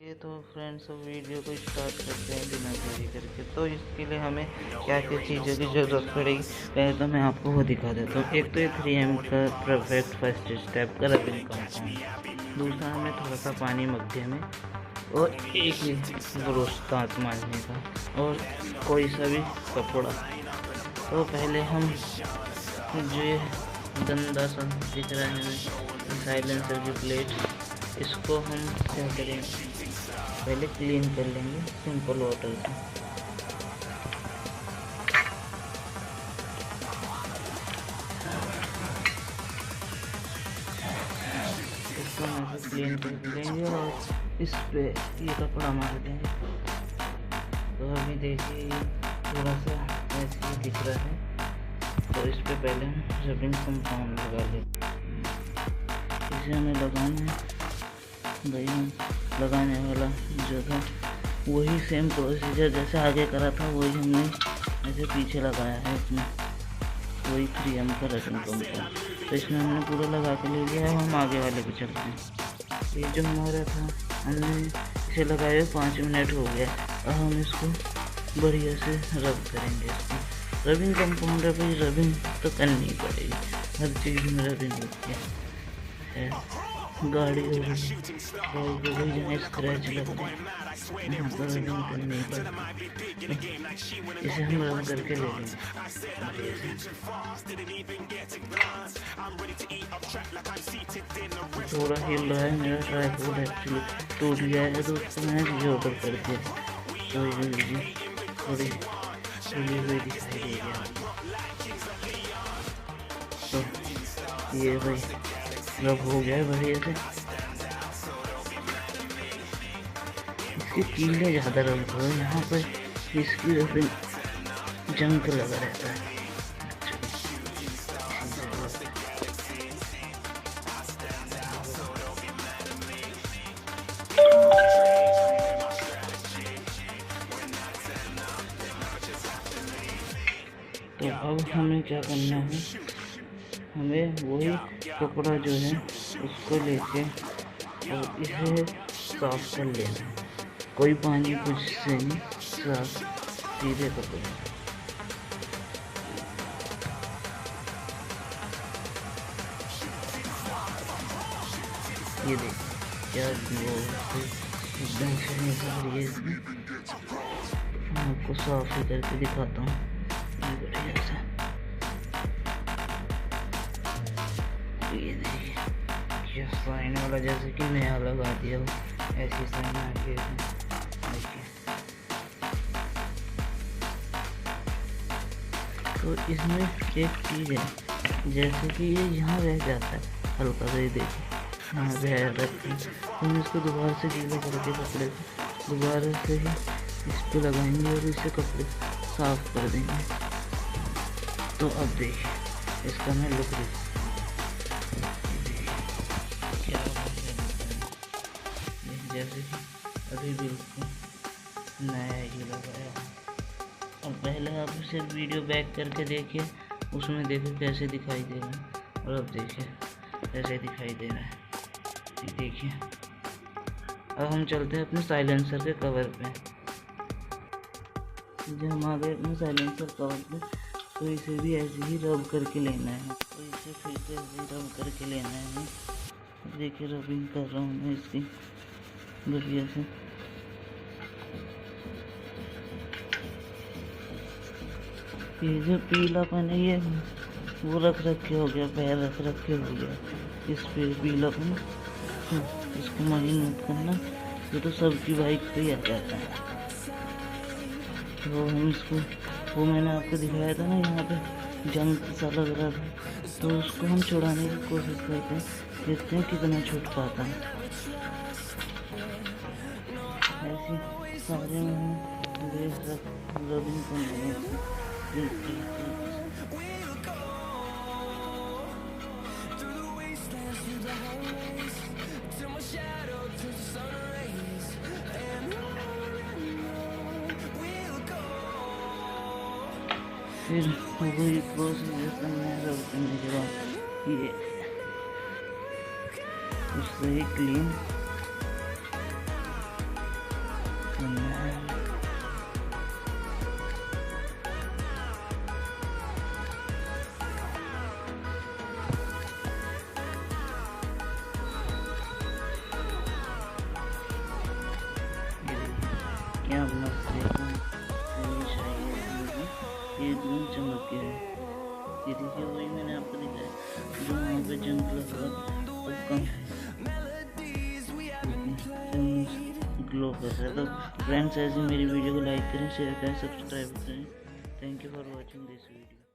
ये तो फ्रेंड्स अब वीडियो को स्टार्ट करते हैं बिना देरी करके। तो इसके लिए हमें क्या क्या चीज़ों की ज़रूरत पड़ेगी, पहले तो मैं आपको वो दिखा देता हूँ। एक तो ये 3M का परफेक्ट फर्स्ट स्टेप का रबिंग कंपाउंड, दूसरा हमें थोड़ा सा पानी मग्गे में, और एक ही ब्रश दांत मारने का, और कोई सा भी कपड़ा। तो पहले हम जो ये गंदा सा दिख रहा है हमें साइलेंसर की प्लेट, इसको हम क्या करेंगे, पहले क्लीन कर लेंगे सिंपल वाटर से। इसको हम ऐसे क्लीन कर लेंगे और इस पे ये कपड़ा मार देंगे। तो अभी देखिए ये थोड़ा सा ऐसे ही दिख रहा है, तो इस पे पहले हम रबिंग कंपाउंड लगा लेते हैं। इसे हमें लगाना है, भाई हम लगाने वाला जो था वही सेम प्रोसीजर जैसे आगे करा था, वही हमने ऐसे पीछे लगाया है इसमें, वही 3M का रबिंग कंपाउंड। तो इसमें हमने पूरा लगा के ले लिया है। हम आगे वाले पे चलते हैं। ये जो हमारा था हमने इसे लगाए 5 मिनट हो गया। अब हम इसको बढ़िया से रब करेंगे। इसको रबिंग कंपाउंड है भाई, रबिंग तो करनी पड़ेगी, हर चीज़ में रबिंग होती है। गाड़ी हो गई, जहाँ स्क्रैच लग रहा है यहाँ पर रबिंग करनी पड़ेगी। इसे हम रब करके ले लेंगे। थोड़ा हिल रहा है मेरा ट्राइपॉड, एक्चुअली टूट गया है, तो उसको मैंने रिऑर्डर कर दिया। तो ये थोड़ी हिली हुई दिखाई दे रही है। तो ये भाई रब हो गया है बढ़िया से। इसके कीले ज़्यादा रब हो, यहाँ पर इसकी रबिंग जंग लगा रहता है। तो अब हमें क्या करना है, हमें वही कपड़ा जो है उसको लेके और इसे साफ कर लेना है। कोई पानी कुछ से नहीं, साफ सीधे कपड़े। ये देखिए क्या वो एकदम से निकल रही है इसमें। मैं आपको साफ ही करके दिखाता हूँ बढ़िया से। ये देखिए क्या साइन वाला, जैसे कि नया लगा दिया हो ऐसी साइन आ गई देखिए। तो इसमें एक चीज़ है, जैसे कि ये यहाँ रह जाता है हल्का सा, ये देखिए यहाँ रह रखते हैं। हम इसको दोबारा से गीला करके कपड़े से दोबारा से ही इस पर लगाएंगे और इसे कपड़े साफ कर देंगे। तो अब देखिए इसका मैं लुक क्या जैसे कि अभी बिल्कुल नया ही लगाया। अब पहले आप इसे वीडियो बैक करके देखिए, उसमें देखिए कैसे दिखाई दे रहा है, और अब देखिए कैसे दिखाई दे रहा है। देखिए अब हम चलते हैं अपने साइलेंसर के कवर पे। जब हम आ गए अपने साइलेंसर कवर पे, तो इसे भी ऐसे ही रब करके लेना है। तो इसे फिर से ऐसे ही रब करके लेना है। देखिए रबिंग कर रहा हूँ मैं इसकी बढ़िया से। ये जो पीलापन है ये वो रख रखे हो गया, पैर रख रखे हो गया इस पे पीलापन। इसको माइंड मत करना, ये तो सबकी बाइक पे ही आ जाता है। तो हम इसको, वो मैंने आपको दिखाया था ना यहाँ पे जंग सा लग रहा था, तो उसको हम छुड़ाने की कोशिश करते हैं, देखते हैं कितना छूट पाता है। ऐसे सारे में हम रबिंग करने फिर वही प्रोसीजर करना है। रब करने के बाद ये उससे ही क्लीन एकदम चमक गया है। ये देखिए वही मैंने आपको दिखाया जो वहाँ पे जंग लगा अब कम है, ग्लो कर रहा है। तो फ्रेंड्स ऐसे मेरी वीडियो को लाइक करें, शेयर करें, सब्सक्राइब करें। Thank you for watching this video.